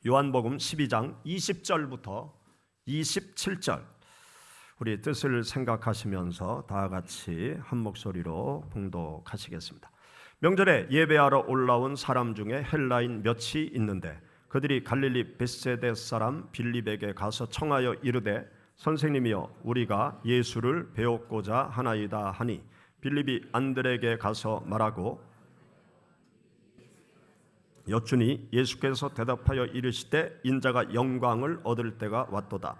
요한복음 12장 20절부터 27절 우리 뜻을 생각하시면서 다 같이 한 목소리로 봉독하시겠습니다. 명절에 예배하러 올라온 사람 중에 헬라인 몇이 있는데 그들이 갈릴리 벳세데 사람 빌립에게 가서 청하여 이르되 선생님이여 우리가 예수를 배웠고자 하나이다 하니 빌립이 안드레에게 가서 말하고 여쭈니 예수께서 대답하여 이르시되 인자가 영광을 얻을 때가 왔도다.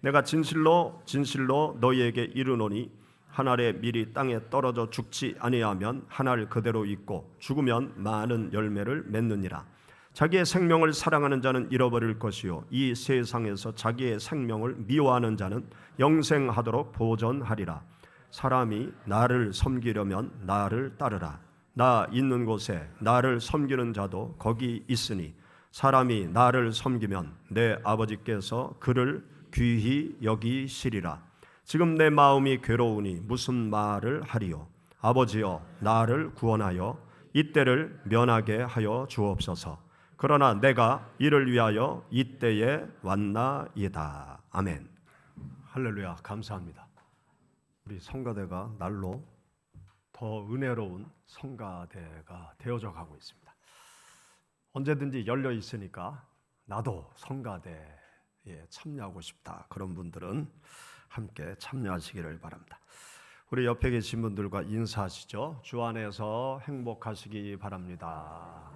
내가 진실로 진실로 너희에게 이르노니 한 알의 밀이 땅에 떨어져 죽지 아니하면 한 알 그대로 있고 죽으면 많은 열매를 맺느니라. 자기의 생명을 사랑하는 자는 잃어버릴 것이요 이 세상에서 자기의 생명을 미워하는 자는 영생하도록 보존하리라. 사람이 나를 섬기려면 나를 따르라. 나 있는 곳에 나를 섬기는 자도 거기 있으니 사람이 나를 섬기면 내 아버지께서 그를 귀히 여기시리라. 지금 내 마음이 괴로우니 무슨 말을 하리요. 아버지여 나를 구원하여 이때를 면하게 하여 주옵소서. 그러나 내가 이를 위하여 이때에 왔나이다. 아멘. 할렐루야. 감사합니다. 우리 성가대가 날로 더 은혜로운 성가대가 되어져 가고 있습니다. 언제든지 열려 있으니까 나도 성가대에 참여하고 싶다. 그런 분들은 함께 참여하시기를 바랍니다. 우리 옆에 계신 분들과 인사하시죠. 주 안에서 행복하시기 바랍니다.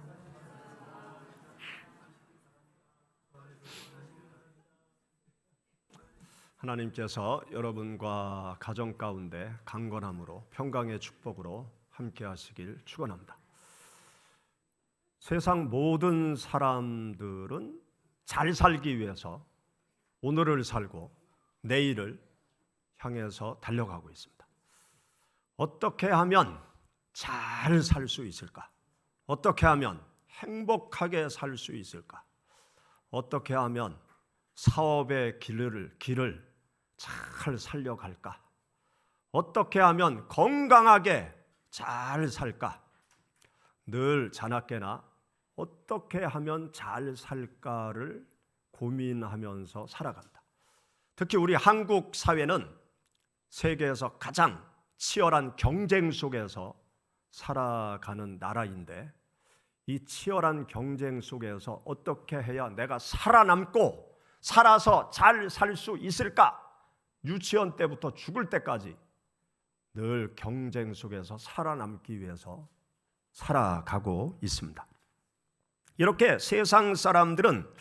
하나님께서 여러분과 가정 가운데 강건함으로 평강의 축복으로 함께 하시길 축원합니다. 세상 모든 사람들은 잘 살기 위해서 오늘을 살고 내일을 향해서 달려가고 있습니다. 어떻게 하면 잘 살 수 있을까? 어떻게 하면 행복하게 살 수 있을까? 어떻게 하면 사업의 길을 잘 살려갈까? 어떻게 하면 건강하게 잘 살까? 늘 자나깨나 어떻게 하면 잘 살까를 고민하면서 살아갑니다. 특히 우리 한국 사회는 세계에서 가장 치열한 경쟁 속에서 살아가는 나라인데 이 치열한 경쟁 속에서 어떻게 해야 내가 살아남고 살아서 잘 살 수 있을까? 유치원 때부터 죽을 때까지 늘 경쟁 속에서 살아남기 위해서 살아가고 있습니다. 이렇게 세상 사람들은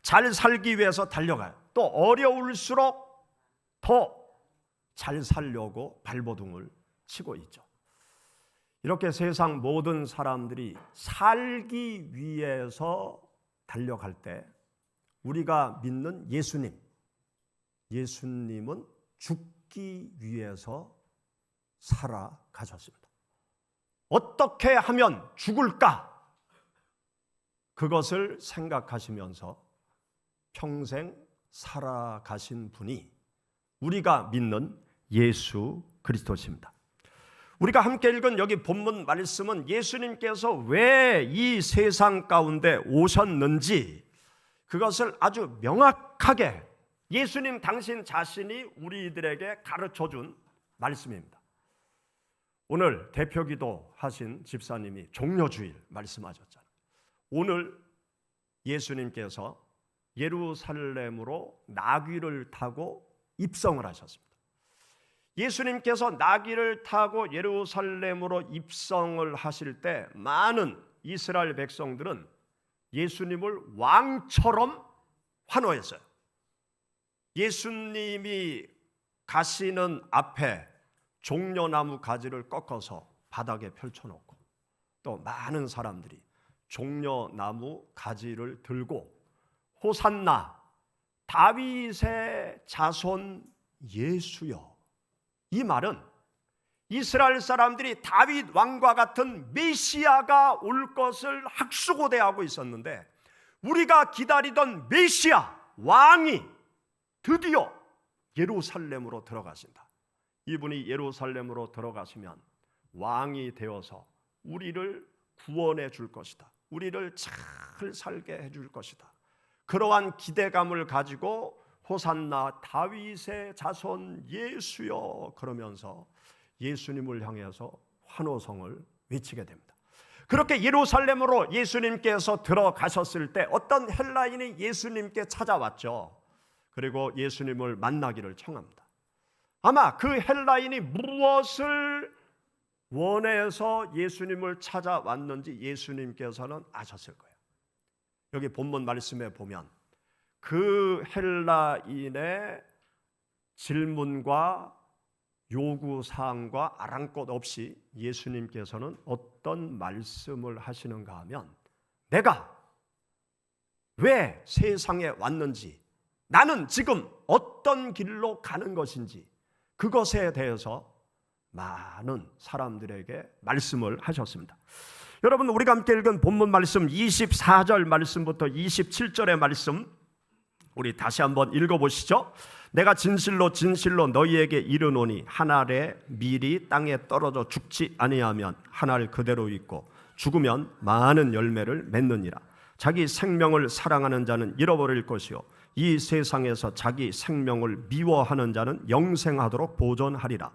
잘 살기 위해서 달려가요. 또 어려울수록 더 잘 살려고 발버둥을 치고 있죠. 이렇게 세상 모든 사람들이 살기 위해서 달려갈 때 우리가 믿는 예수님은 죽기 위해서 살아가셨습니다. 어떻게 하면 죽을까? 그것을 생각하시면서 평생 살아가신 분이 우리가 믿는 예수 그리스도십니다. 우리가 함께 읽은 여기 본문 말씀은 예수님께서 왜 이 세상 가운데 오셨는지 그것을 아주 명확하게 예수님 당신 자신이 우리들에게 가르쳐준 말씀입니다. 오늘 대표기도 하신 집사님이 종려주일 말씀하셨잖아요. 오늘 예수님께서 예루살렘으로 나귀를 타고 입성을 하셨습니다. 예수님께서 나귀를 타고 예루살렘으로 입성을 하실 때 많은 이스라엘 백성들은 예수님을 왕처럼 환호했어요. 예수님이 가시는 앞에 종려나무 가지를 꺾어서 바닥에 펼쳐놓고 또 많은 사람들이 종려나무 가지를 들고 호산나 다윗의 자손 예수여. 이 말은 이스라엘 사람들이 다윗 왕과 같은 메시아가 올 것을 학수고대하고 있었는데 우리가 기다리던 메시아 왕이 드디어 예루살렘으로 들어가신다. 이분이 예루살렘으로 들어가시면 왕이 되어서 우리를 구원해 줄 것이다. 우리를 잘 살게 해 줄 것이다. 그러한 기대감을 가지고 호산나 다윗의 자손 예수여 그러면서 예수님을 향해서 환호성을 외치게 됩니다. 그렇게 예루살렘으로 예수님께서 들어가셨을 때 어떤 헬라인이 예수님께 찾아왔죠. 그리고 예수님을 만나기를 청합니다. 아마 그 헬라인이 무엇을 원해서 예수님을 찾아왔는지 예수님께서는 아셨을 거예요. 여기 본문 말씀에 보면 그 헬라인의 질문과 요구사항과 아랑곳 없이 예수님께서는 어떤 말씀을 하시는가 하면, 내가 왜 세상에 왔는지, 나는 지금 어떤 길로 가는 것인지, 그것에 대해서 많은 사람들에게 말씀을 하셨습니다. 여러분, 우리가 함께 읽은 본문 말씀 24절 말씀부터 27절의 말씀 우리 다시 한번 읽어보시죠. 내가 진실로 진실로 너희에게 이르노니 한 알의 밀이 땅에 떨어져 죽지 아니하면 한 알 그대로 있고 죽으면 많은 열매를 맺느니라. 자기 생명을 사랑하는 자는 잃어버릴 것이요 이 세상에서 자기 생명을 미워하는 자는 영생하도록 보존하리라.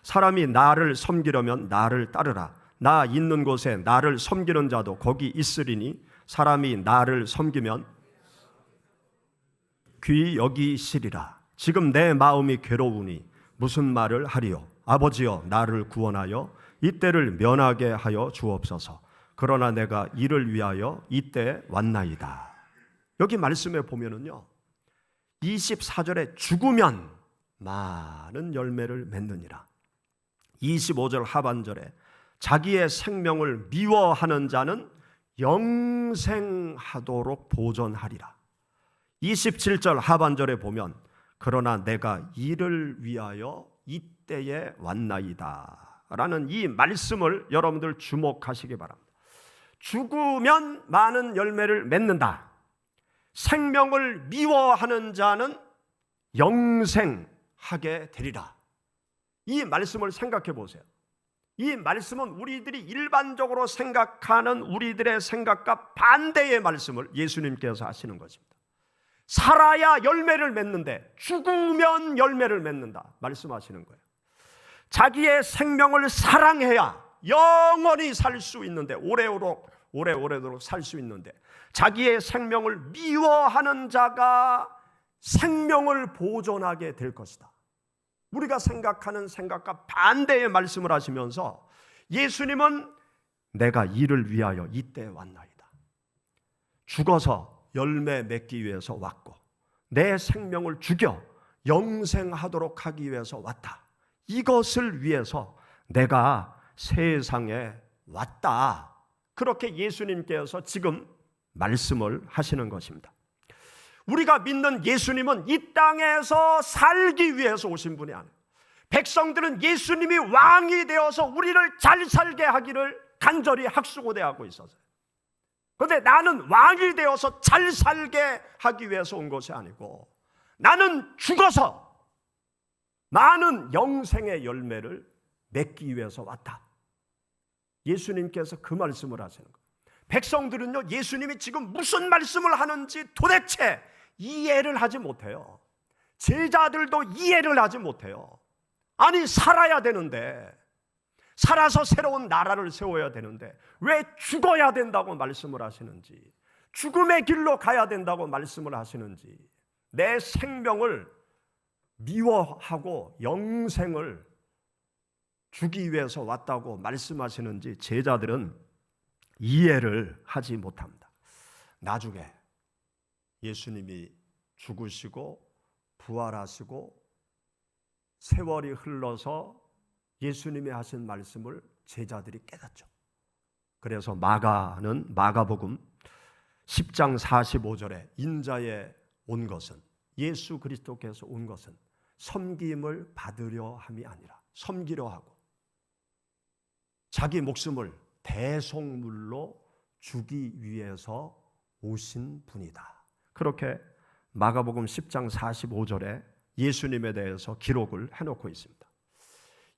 사람이 나를 섬기려면 나를 따르라. 나 있는 곳에 나를 섬기는 자도 거기 있으리니 사람이 나를 섬기면 귀 여기시리라. 지금 내 마음이 괴로우니 무슨 말을 하리요. 아버지여 나를 구원하여 이때를 면하게 하여 주옵소서. 그러나 내가 이를 위하여 이때 왔나이다. 여기 말씀에 보면은요 24절에 죽으면 많은 열매를 맺느니라. 25절 하반절에 자기의 생명을 미워하는 자는 영생하도록 보존하리라. 27절 하반절에 보면 그러나 내가 이를 위하여 이때에 왔나이다 라는 이 말씀을 여러분들 주목하시기 바랍니다. 죽으면 많은 열매를 맺는다. 생명을 미워하는 자는 영생하게 되리라. 이 말씀을 생각해 보세요. 이 말씀은 우리들이 일반적으로 생각하는 우리들의 생각과 반대의 말씀을 예수님께서 하시는 것입니다. 살아야 열매를 맺는데 죽으면 열매를 맺는다 말씀하시는 거예요. 자기의 생명을 사랑해야 영원히 살 수 있는데, 오래오래도록 살 수 있는데, 자기의 생명을 미워하는 자가 생명을 보존하게 될 것이다. 우리가 생각하는 생각과 반대의 말씀을 하시면서 예수님은 내가 이를 위하여 이때 왔나이다. 죽어서 열매 맺기 위해서 왔고 내 생명을 죽여 영생하도록 하기 위해서 왔다. 이것을 위해서 내가 세상에 왔다. 그렇게 예수님께서 지금 말씀을 하시는 것입니다. 우리가 믿는 예수님은 이 땅에서 살기 위해서 오신 분이 아니에요. 백성들은 예수님이 왕이 되어서 우리를 잘 살게 하기를 간절히 학수고대하고 있었어요. 그런데 나는 왕이 되어서 잘 살게 하기 위해서 온 것이 아니고 나는 죽어서 많은 영생의 열매를 맺기 위해서 왔다. 예수님께서 그 말씀을 하시는 거예요. 백성들은요 예수님이 지금 무슨 말씀을 하는지 도대체 이해를 하지 못해요. 제자들도 이해를 하지 못해요. 아니 살아야 되는데, 살아서 새로운 나라를 세워야 되는데 왜 죽어야 된다고 말씀을 하시는지, 죽음의 길로 가야 된다고 말씀을 하시는지, 내 생명을 미워하고 영생을 주기 위해서 왔다고 말씀하시는지 제자들은 이해를 하지 못합니다. 나중에 예수님이 죽으시고 부활하시고 세월이 흘러서 예수님이 하신 말씀을 제자들이 깨닫죠. 그래서 마가복음 10장 45절에 인자에 온 것은, 예수 그리스도께서 온 것은 섬김을 받으려 함이 아니라 섬기려 하고 자기 목숨을 대속물로 주기 위해서 오신 분이다. 그렇게 마가복음 10장 45절에 예수님에 대해서 기록을 해놓고 있습니다.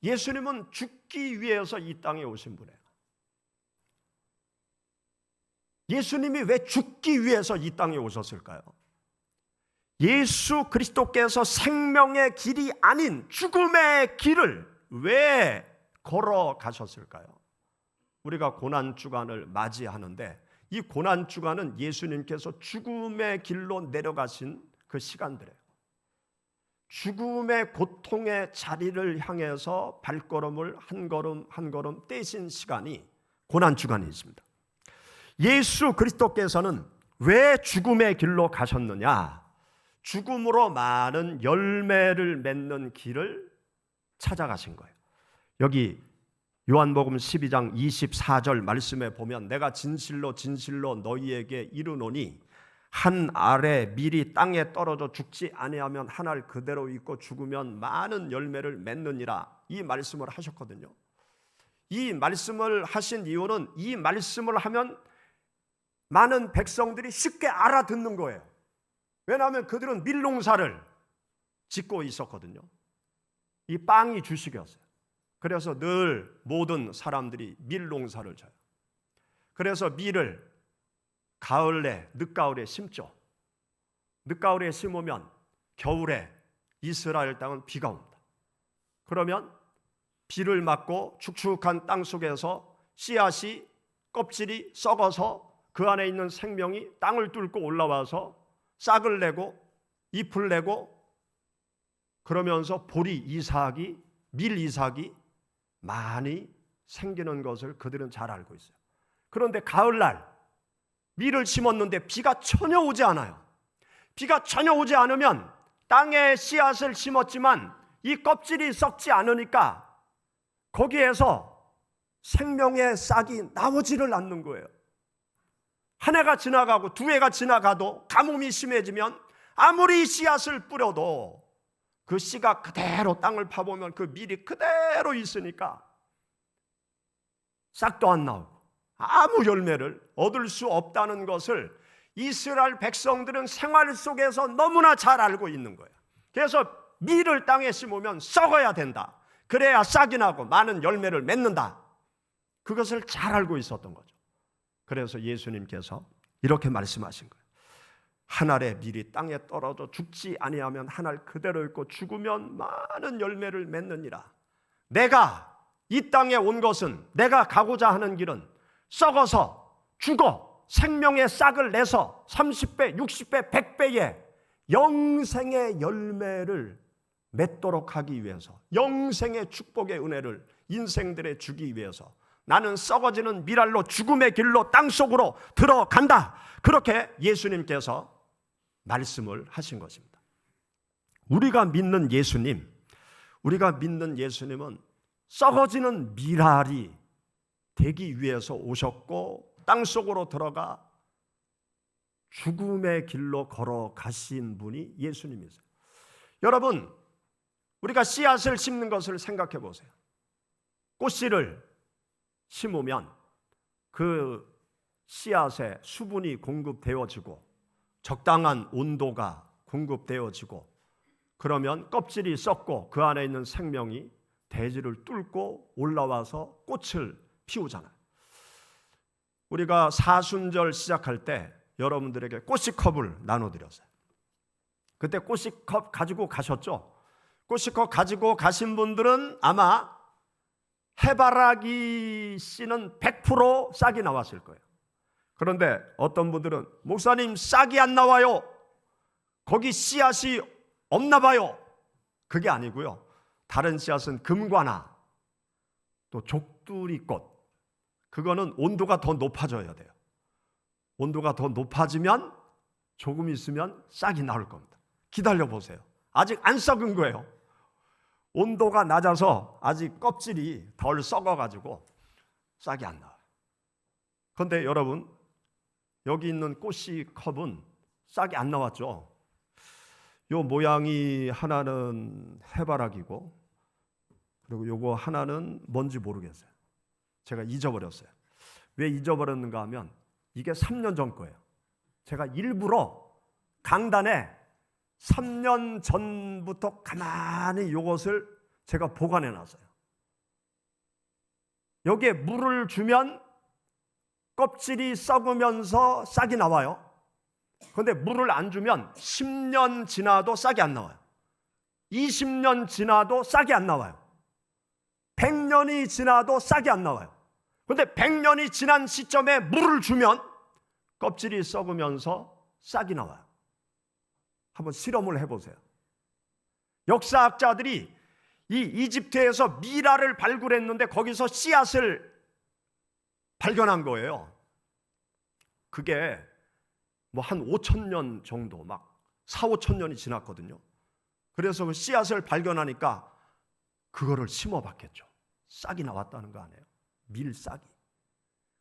예수님은 죽기 위해서 이 땅에 오신 분이에요. 예수님이 왜 죽기 위해서 이 땅에 오셨을까요? 예수 그리스도께서 생명의 길이 아닌 죽음의 길을 왜 걸어가셨을까요? 우리가 고난주간을 맞이하는데 이 고난주간은 예수님께서 죽음의 길로 내려가신 그 시간들이에요. 죽음의 고통의 자리를 향해서 발걸음을 한 걸음 한 걸음 떼신 시간이 고난주간이 있습니다. 예수 그리스도께서는 왜 죽음의 길로 가셨느냐? 죽음으로 많은 열매를 맺는 길을 찾아가신 거예요. 여기 요한복음 12장 24절 말씀에 보면 내가 진실로 진실로 너희에게 이르노니 한 알에 밀이 땅에 떨어져 죽지 아니하면 한 알 그대로 있고 죽으면 많은 열매를 맺느니라, 이 말씀을 하셨거든요. 이 말씀을 하신 이유는 이 말씀을 하면 많은 백성들이 쉽게 알아듣는 거예요. 왜냐하면 그들은 밀농사를 짓고 있었거든요. 이 빵이 주식이었어요. 그래서 늘 모든 사람들이 밀농사를 져요. 그래서 밀을 가을에, 늦가을에 심죠. 늦가을에 심으면 겨울에 이스라엘 땅은 비가 옵니다. 그러면 비를 맞고 축축한 땅 속에서 씨앗이, 껍질이 썩어서 그 안에 있는 생명이 땅을 뚫고 올라와서 싹을 내고 잎을 내고 그러면서 보리 이삭이, 밀 이삭이 많이 생기는 것을 그들은 잘 알고 있어요. 그런데 가을날 밀을 심었는데 비가 전혀 오지 않아요. 비가 전혀 오지 않으면 땅에 씨앗을 심었지만 이 껍질이 썩지 않으니까 거기에서 생명의 싹이 나오지를 않는 거예요. 한 해가 지나가고 두 해가 지나가도 가뭄이 심해지면 아무리 씨앗을 뿌려도 그 씨가 그대로 땅을 파보면 그 밀이 그대로 있으니까 싹도 안 나오고 아무 열매를 얻을 수 없다는 것을 이스라엘 백성들은 생활 속에서 너무나 잘 알고 있는 거예요. 그래서 밀을 땅에 심으면 썩어야 된다. 그래야 싹이 나고 많은 열매를 맺는다. 그것을 잘 알고 있었던 거죠. 그래서 예수님께서 이렇게 말씀하신 거예요. 한 알의 밀이 땅에 떨어져 죽지 아니하면 한 알 그대로 있고 죽으면 많은 열매를 맺느니라. 내가 이 땅에 온 것은, 내가 가고자 하는 길은 썩어서 죽어 생명의 싹을 내서 30배, 60배, 100배의 영생의 열매를 맺도록 하기 위해서, 영생의 축복의 은혜를 인생들에 주기 위해서 나는 썩어지는 밀알로 죽음의 길로 땅속으로 들어간다. 그렇게 예수님께서 말씀을 하신 것입니다. 우리가 믿는 예수님은 썩어지는 밀알이 되기 위해서 오셨고 땅속으로 들어가 죽음의 길로 걸어가신 분이 예수님이세요. 여러분, 우리가 씨앗을 심는 것을 생각해 보세요. 꽃씨를 심으면 그 씨앗에 수분이 공급되어지고 적당한 온도가 공급되어지고 그러면 껍질이 썩고 그 안에 있는 생명이 대지를 뚫고 올라와서 꽃을 피우잖아요. 우리가 사순절 시작할 때 여러분들에게 꼬시컵을 나눠드렸어요. 그때 꼬시컵 가지고 가셨죠? 꼬시컵 가지고 가신 분들은 아마 해바라기 씨는 100% 싹이 나왔을 거예요. 그런데 어떤 분들은 목사님 싹이 안 나와요. 거기 씨앗이 없나 봐요. 그게 아니고요. 다른 씨앗은 금과나 또 족두리꽃, 그거는 온도가 더 높아져야 돼요. 온도가 더 높아지면 조금 있으면 싹이 나올 겁니다. 기다려 보세요. 아직 안 썩은 거예요. 온도가 낮아서 아직 껍질이 덜 썩어가지고 싹이 안 나와요. 그런데 여러분, 여기 있는 꼬시컵은 싹이 안 나왔죠. 요 모양이 하나는 해바라기고 그리고 요거 하나는 뭔지 모르겠어요. 제가 잊어버렸어요. 왜 잊어버렸는가 하면 이게 3년 전 거예요. 제가 일부러 강단에 3년 전부터 가만히 요것을 제가 보관해 놨어요. 여기에 물을 주면 껍질이 썩으면서 싹이 나와요. 그런데 물을 안 주면 10년 지나도 싹이 안 나와요. 20년 지나도 싹이 안 나와요. 100년이 지나도 싹이 안 나와요. 그런데 100년이 지난 시점에 물을 주면 껍질이 썩으면서 싹이 나와요. 한번 실험을 해보세요. 역사학자들이 이 이집트에서 미라를 발굴했는데 거기서 씨앗을 발견한 거예요. 그게 뭐 한 5,000년 정도, 막 4,5,000년이 지났거든요. 그래서 그 씨앗을 발견하니까 그거를 심어봤겠죠. 싹이 나왔다는 거 아니에요? 밀싹이.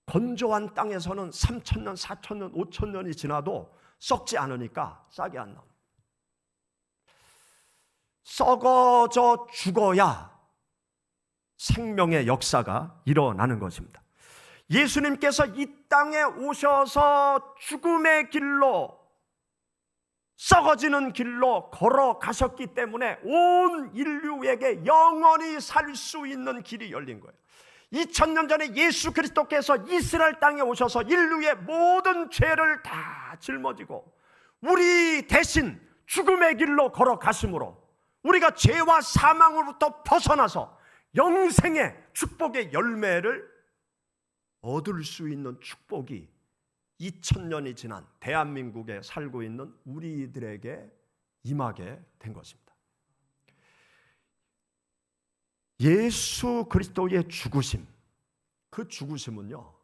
건조한 땅에서는 3,000년, 4,000년, 5,000년이 지나도 썩지 않으니까 싹이 안 나옵니다. 썩어져 죽어야 생명의 역사가 일어나는 것입니다. 예수님께서 이 땅에 오셔서 죽음의 길로, 썩어지는 길로 걸어가셨기 때문에 온 인류에게 영원히 살 수 있는 길이 열린 거예요. 2000년 전에 예수 그리스도께서 이스라엘 땅에 오셔서 인류의 모든 죄를 다 짊어지고 우리 대신 죽음의 길로 걸어가심으로 우리가 죄와 사망으로부터 벗어나서 영생의 축복의 열매를 얻을 수 있는 축복이 2000년이 지난 대한민국에 살고 있는 우리들에게 임하게 된 것입니다. 예수 그리스도의 죽으심, 그 죽으심은요,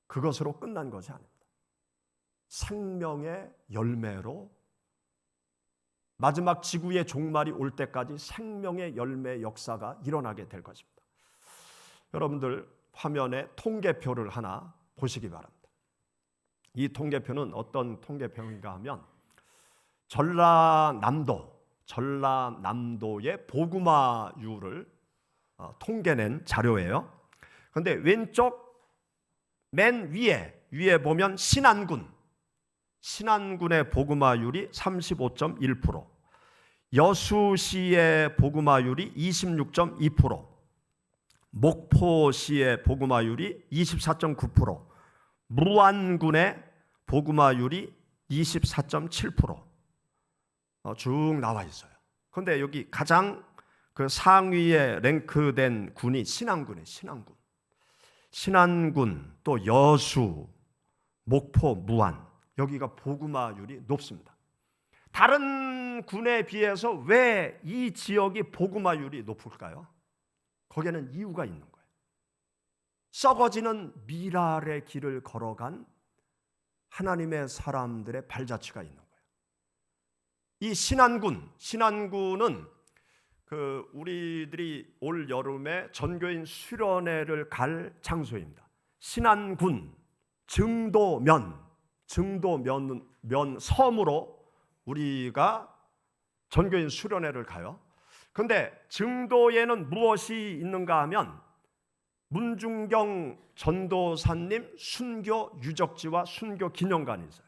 그것으로 끝난 것이 아닙니다. 생명의 열매로 마지막 지구의 종말이 올 때까지 생명의 열매 역사가 일어나게 될 것입니다. 여러분들 화면에 통계표를 하나 보시기 바랍니다. 이 통계표는 어떤 통계표인가 하면 전라남도의 보구마율을 통계낸 자료예요. 그런데 왼쪽 맨 위에 보면 신안군의 보구마율이 35.1%, 여수시의 보구마율이 26.2%, 목포시의 보구마율이 24.9%, 무안군의 보구마율이 24.7% 쭉 나와 있어요. 그런데 여기 가장 그 상위에 랭크된 군이 신안군이에요. 신안군, 또 여수, 목포, 무안, 여기가 보구마율이 높습니다. 다른 군에 비해서 왜 이 지역이 보구마율이 높을까요? 거기에는 이유가 있는 거예요. 썩어지는 미랄의 길을 걸어간 하나님의 사람들의 발자취가 있는 거예요. 이 신안군은 우리들이 올 여름에 전교인 수련회를 갈 장소입니다. 신안군 증도면 섬으로 우리가 전교인 수련회를 가요. 그런데 증도에는 무엇이 있는가 하면 문중경 전도사님 순교 유적지와 순교 기념관이 있어요.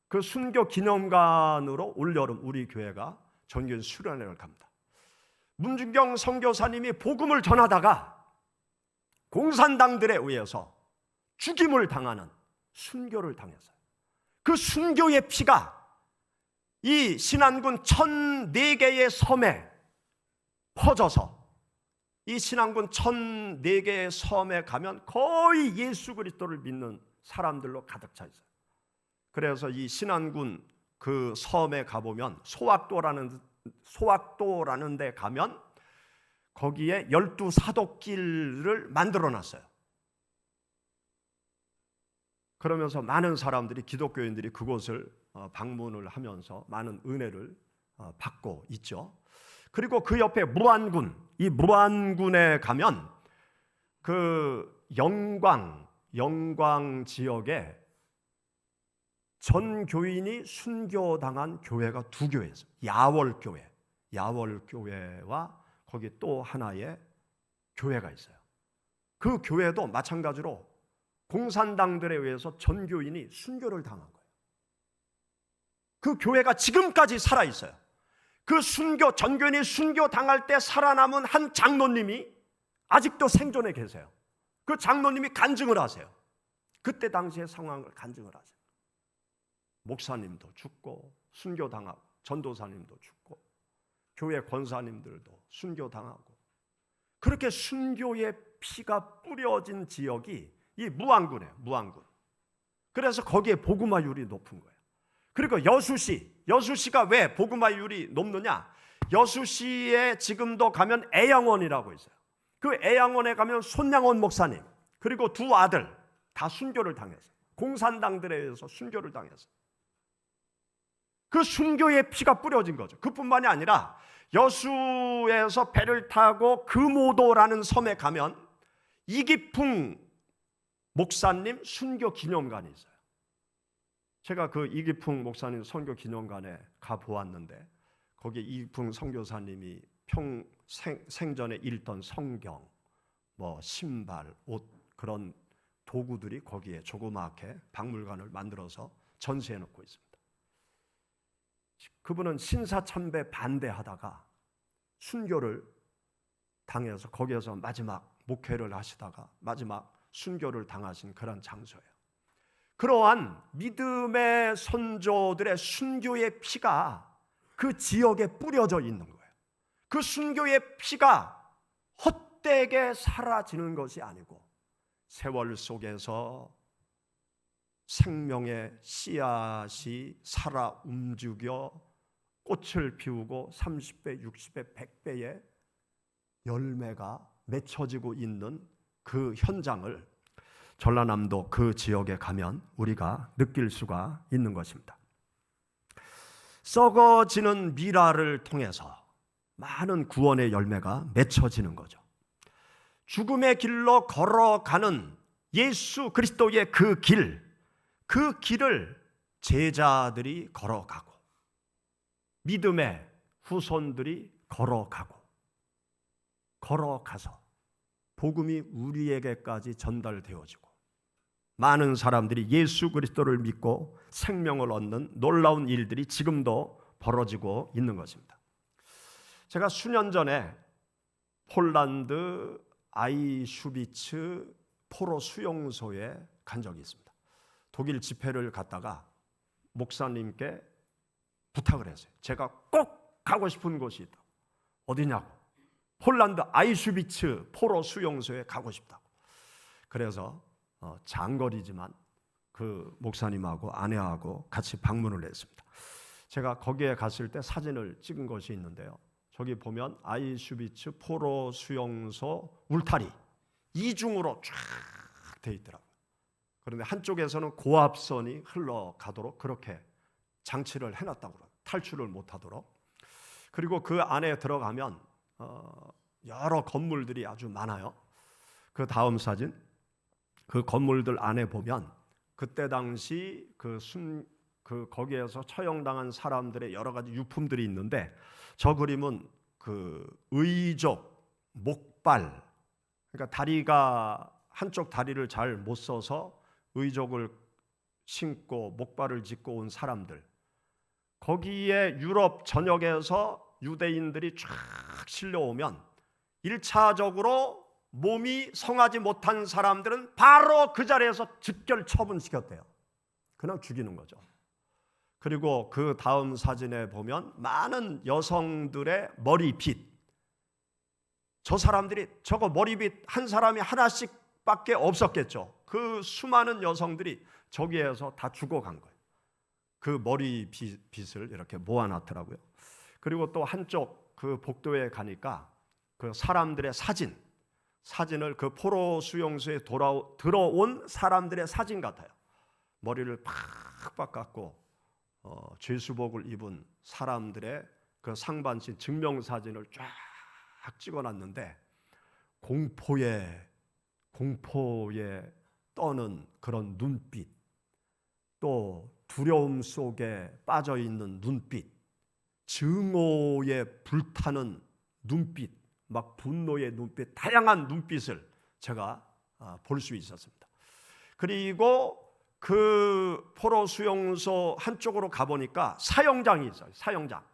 그 순교 기념관으로 올여름 우리 교회가 전교인 수련회를 갑니다. 문중경 선교사님이 복음을 전하다가 공산당들에 의해서 죽임을 당하는 순교를 당했어요. 그 순교의 피가 이 신안군 1004개의 섬에 퍼져서 이 신안군 1004개의 섬에 가면 거의 예수 그리스도를 믿는 사람들로 가득 차 있어요. 그래서 이 신안군 그 섬에 가보면 소학도라는 데 가면 거기에 12사도길을 만들어 놨어요. 그러면서 많은 사람들이, 기독교인들이 그곳을 방문을 하면서 많은 은혜를 받고 있죠. 그리고 그 옆에 이 무안군에 가면 그 영광 지역에 전 교인이 순교당한 교회가 두 교회 있어요. 야월교회와 거기 또 하나의 교회가 있어요. 그 교회도 마찬가지로 공산당들에 의해서 전 교인이 순교를 당한 거예요. 그 교회가 지금까지 살아 있어요. 그 전 교인이 순교 당할 때 살아남은 한 장로님이 아직도 생존해 계세요. 그 장로님이 간증을 하세요. 그때 당시의 상황을 간증을 하세요. 목사님도 죽고 순교당하고 전도사님도 죽고 교회 권사님들도 순교당하고 그렇게 순교의 피가 뿌려진 지역이 이 무안군이에요. 무안군. 그래서 거기에 복음화율이 높은 거예요. 그리고 여수시가 왜 복음화율이 높느냐? 여수시에 지금도 가면 애양원이라고 있어요. 그 애양원에 가면 손양원 목사님 그리고 두 아들 다 순교를 당했어요. 공산당들에 의해서 순교를 당했어요. 그 순교의 피가 뿌려진 거죠. 그뿐만이 아니라 여수에서 배를 타고 금오도라는 섬에 가면 이기풍 목사님 순교 기념관이 있어요. 제가 그 이기풍 목사님 선교 기념관에 가 보았는데 거기에 이기풍 선교사님이 생전에 읽던 성경, 뭐 신발, 옷 그런 도구들이 거기에 조그맣게 박물관을 만들어서 전시해 놓고 있습니다. 그분은 신사참배 반대하다가 순교를 당해서 거기에서 마지막 목회를 하시다가 마지막 순교를 당하신 그런 장소예요. 그러한 믿음의 선조들의 순교의 피가 그 지역에 뿌려져 있는 거예요. 그 순교의 피가 헛되게 사라지는 것이 아니고 세월 속에서 생명의 씨앗이 살아 움직여 꽃을 피우고 30배, 60배, 100배의 열매가 맺혀지고 있는 그 현장을 전라남도 그 지역에 가면 우리가 느낄 수가 있는 것입니다. 썩어지는 미라를 통해서 많은 구원의 열매가 맺혀지는 거죠. 죽음의 길로 걸어가는 예수 그리스도의 그 길을 제자들이 걸어가고 믿음의 후손들이 걸어가서 복음이 우리에게까지 전달되어지고 많은 사람들이 예수 그리스도를 믿고 생명을 얻는 놀라운 일들이 지금도 벌어지고 있는 것입니다. 제가 수년 전에 폴란드 아이슈비츠 포로 수용소에 간 적이 있습니다. 독일 집회를 갔다가 목사님께 부탁을 했어요. 제가 꼭 가고 싶은 곳이 있다. 어디냐고. 폴란드 아이슈비츠 포로 수용소에 가고 싶다고. 그래서 장거리지만 그 목사님하고 아내하고 같이 방문을 했습니다. 제가 거기에 갔을 때 사진을 찍은 것이 있는데요. 저기 보면 아이슈비츠 포로 수용소 울타리 이중으로 쫙 돼 있더라고요. 그런데 한쪽에서는 고압선이 흘러가도록 그렇게 장치를 해놨다고 그래요. 탈출을 못하도록. 그리고 그 안에 들어가면 여러 건물들이 아주 많아요. 그 다음 사진, 그 건물들 안에 보면 그때 당시 거기에서 처형당한 사람들의 여러 가지 유품들이 있는데 저 그림은 그 의족, 목발, 그러니까 다리가 한쪽 다리를 잘 못 써서 의족을 신고 목발을 짚고 온 사람들, 거기에 유럽 전역에서 유대인들이 쫙 실려오면 1차적으로 몸이 성하지 못한 사람들은 바로 그 자리에서 즉결 처분시켰대요. 그냥 죽이는 거죠. 그리고 그 다음 사진에 보면 많은 여성들의 머리빗, 저 사람들이 저거 머리빗 한 사람이 하나씩밖에 없었겠죠. 그 수많은 여성들이 저기에서 다 죽어간 거예요. 그 머리빗을 이렇게 모아놨더라고요. 그리고 또 한쪽 그 복도에 가니까 그 사람들의 사진을 그 포로 수용소에 들어온 사람들의 사진 같아요. 머리를 팍팍 깎고 죄수복을 입은 사람들의 그 상반신 증명사진을 쫙 찍어놨는데 공포에 떠는 그런 눈빛, 또 두려움 속에 빠져있는 눈빛, 증오에 불타는 눈빛, 막 분노의 눈빛, 다양한 눈빛을 제가 볼 수 있었습니다. 그리고 그 포로 수용소 한쪽으로 가보니까 사형장이 있어요. 사형장.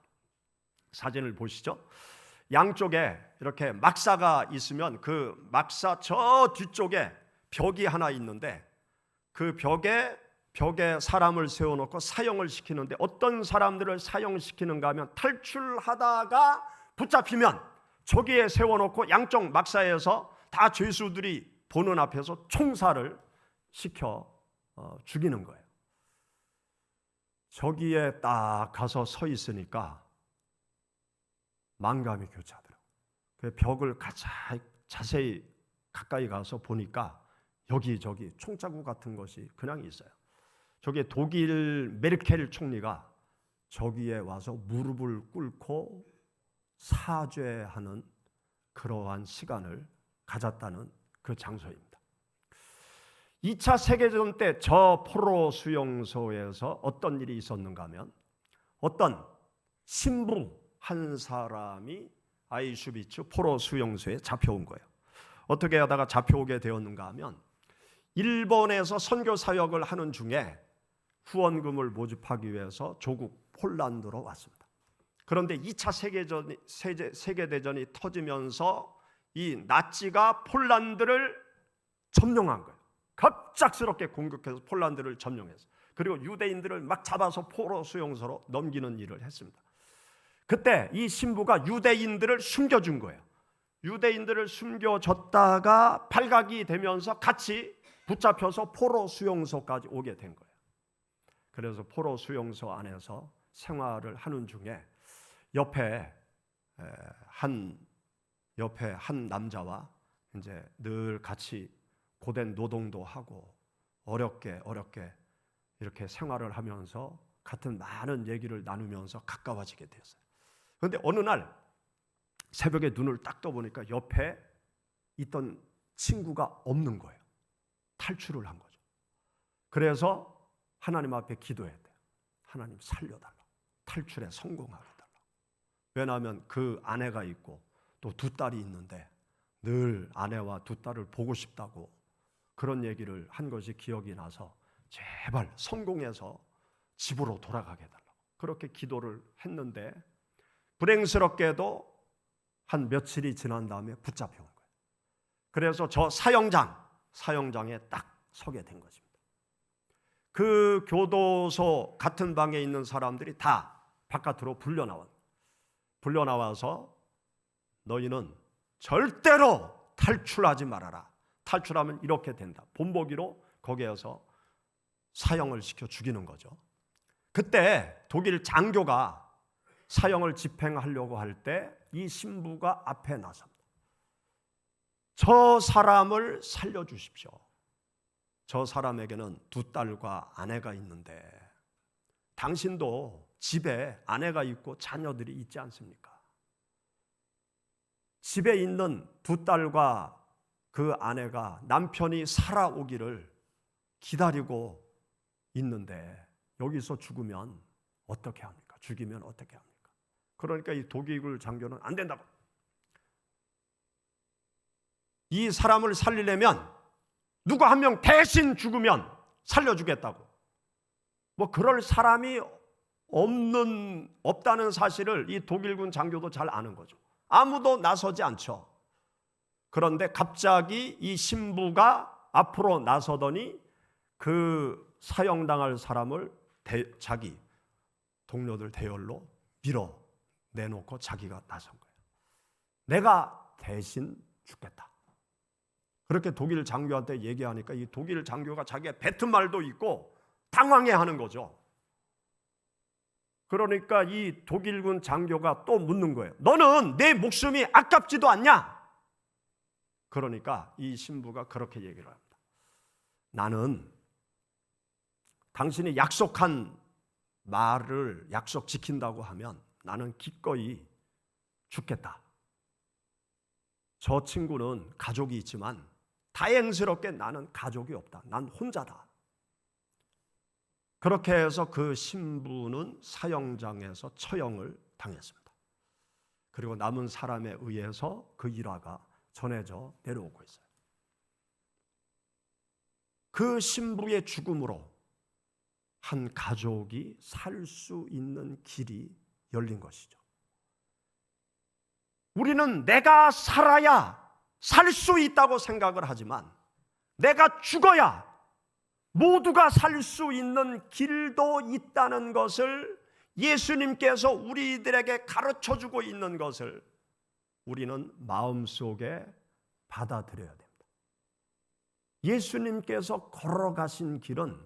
사진을 보시죠. 양쪽에 이렇게 막사가 있으면 그 막사 저 뒤쪽에 벽이 하나 있는데 그 벽에 벽에 사람을 세워놓고 사형을 시키는데 어떤 사람들을 사형시키는가 하면 탈출하다가 붙잡히면 저기에 세워놓고 양쪽 막사에서 다 죄수들이 보는 앞에서 총살을 시켜 죽이는 거예요. 저기에 딱 가서 서 있으니까 만감이 교차하더라고요. 그 벽을 자세히 가까이 가서 보니까 여기저기 총자국 같은 것이 그냥 있어요. 저기 독일 메르켈 총리가 저기에 와서 무릎을 꿇고 사죄하는 그러한 시간을 가졌다는 그 장소입니다. 2차 세계대전 때 저 포로 수용소에서 어떤 일이 있었는가 하면 어떤 신부 한 사람이 아이슈비츠 포로 수용소에 잡혀온 거예요. 어떻게 하다가 잡혀오게 되었는가 하면 일본에서 선교 사역을 하는 중에 후원금을 모집하기 위해서 조국 폴란드로 왔습니다. 그런데 2차 세계대전이 터지면서 이 나치가 폴란드를 점령한 거예요. 갑작스럽게 공격해서 폴란드를 점령해서, 그리고 유대인들을 막 잡아서 포로 수용소로 넘기는 일을 했습니다. 그때 이 신부가 유대인들을 숨겨준 거예요. 유대인들을 숨겨줬다가 발각이 되면서 같이 붙잡혀서 포로 수용소까지 오게 된 거예요. 그래서 포로 수용소 안에서 생활을 하는 중에 옆에 한 남자와 이제 늘 같이 고된 노동도 하고 어렵게 이렇게 생활을 하면서 같은 많은 얘기를 나누면서 가까워지게 됐어요. 그런데 어느 날 새벽에 눈을 딱 떠보니까 옆에 있던 친구가 없는 거예요. 탈출을 한 거죠. 그래서 하나님 앞에 기도해야 돼요. 하나님 살려달라고, 탈출에 성공하게 달라고. 왜냐하면 그 아내가 있고 또 두 딸이 있는데 늘 아내와 두 딸을 보고 싶다고 그런 얘기를 한 것이 기억이 나서 제발 성공해서 집으로 돌아가게 해달라고 그렇게 기도를 했는데, 불행스럽게도 한 며칠이 지난 다음에 붙잡혀온 거예요. 그래서 저 사형장에 딱 서게 된 것입니다. 그 교도소 같은 방에 있는 사람들이 다 바깥으로 불려나와서 너희는 절대로 탈출하지 말아라. 탈출하면 이렇게 된다. 본보기로 거기에서 사형을 시켜 죽이는 거죠. 그때 독일 장교가 사형을 집행하려고 할 때 이 신부가 앞에 나섭니다. 저 사람을 살려주십시오. 저 사람에게는 두 딸과 아내가 있는데 당신도 집에 아내가 있고 자녀들이 있지 않습니까? 집에 있는 두 딸과 그 아내가 남편이 살아오기를 기다리고 있는데 여기서 죽으면 어떻게 합니까? 죽이면 어떻게 합니까? 그러니까 이 독일 장교는 안 된다고. 이 사람을 살리려면 누가 한 명 대신 죽으면 살려주겠다고. 뭐 그럴 사람이 없다는 사실을 이 독일군 장교도 잘 아는 거죠. 아무도 나서지 않죠. 그런데 갑자기 이 신부가 앞으로 나서더니 그 사형당할 사람을 자기 동료들 대열로 밀어내놓고 자기가 나선 거예요. 내가 대신 죽겠다. 그렇게 독일 장교한테 얘기하니까 이 독일 장교가 자기가 뱉은 말도 있고 당황해하는 거죠. 그러니까 이 독일군 장교가 또 묻는 거예요. 너는 내 목숨이 아깝지도 않냐? 그러니까 이 신부가 그렇게 얘기를 합니다. 나는 당신이 약속한 말을 약속 지킨다고 하면 나는 기꺼이 죽겠다. 저 친구는 가족이 있지만 다행스럽게 나는 가족이 없다. 난 혼자다. 그렇게 해서 그 신부는 사형장에서 처형을 당했습니다. 그리고 남은 사람에 의해서 그 일화가 전해져 내려오고 있어요. 그 신부의 죽음으로 한 가족이 살 수 있는 길이 열린 것이죠. 우리는 내가 살아야 살 수 있다고 생각을 하지만 내가 죽어야 모두가 살 수 있는 길도 있다는 것을 예수님께서 우리들에게 가르쳐주고 있는 것을 우리는 마음속에 받아들여야 됩니다. 예수님께서 걸어가신 길은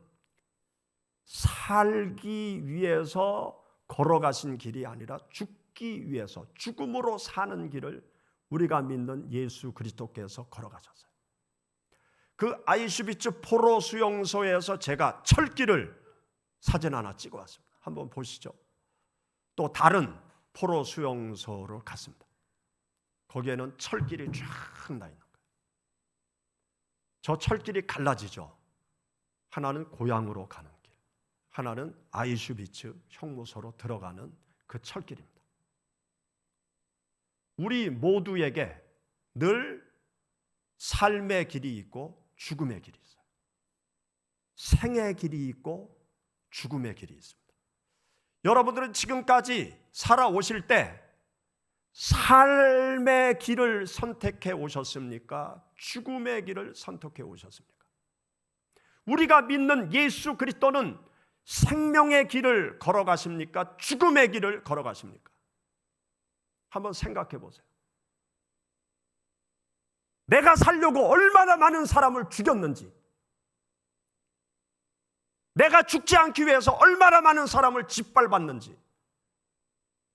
살기 위해서 걸어가신 길이 아니라 죽기 위해서, 죽음으로 사는 길을 우리가 믿는 예수 그리스도께서 걸어가셨어요. 그 아이슈비츠 포로 수용소에서 제가 철길을 사진 하나 찍어 왔습니다. 한번 보시죠. 또 다른 포로 수용소로 갔습니다. 거기에는 철길이 쫙 나 있는 거예요. 저 철길이 갈라지죠. 하나는 고향으로 가는 길, 하나는 아이슈비츠 형무소로 들어가는 그 철길입니다. 우리 모두에게 늘 삶의 길이 있고 죽음의 길이 있어요. 생의 길이 있고 죽음의 길이 있습니다. 여러분들은 지금까지 살아오실 때 삶의 길을 선택해 오셨습니까? 죽음의 길을 선택해 오셨습니까? 우리가 믿는 예수 그리스도는 생명의 길을 걸어가십니까? 죽음의 길을 걸어가십니까? 한번 생각해 보세요. 내가 살려고 얼마나 많은 사람을 죽였는지, 내가 죽지 않기 위해서 얼마나 많은 사람을 짓밟았는지,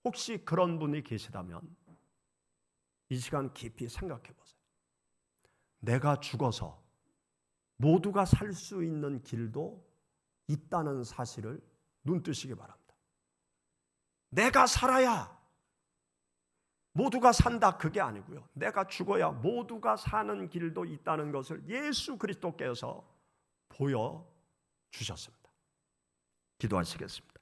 혹시 그런 분이 계시다면 이 시간 깊이 생각해 보세요. 내가 죽어서 모두가 살 수 있는 길도 있다는 사실을 눈뜨시기 바랍니다. 내가 살아야 모두가 산다, 그게 아니고요. 내가 죽어야 모두가 사는 길도 있다는 것을 예수 그리스도께서 보여주셨습니다. 기도하시겠습니다.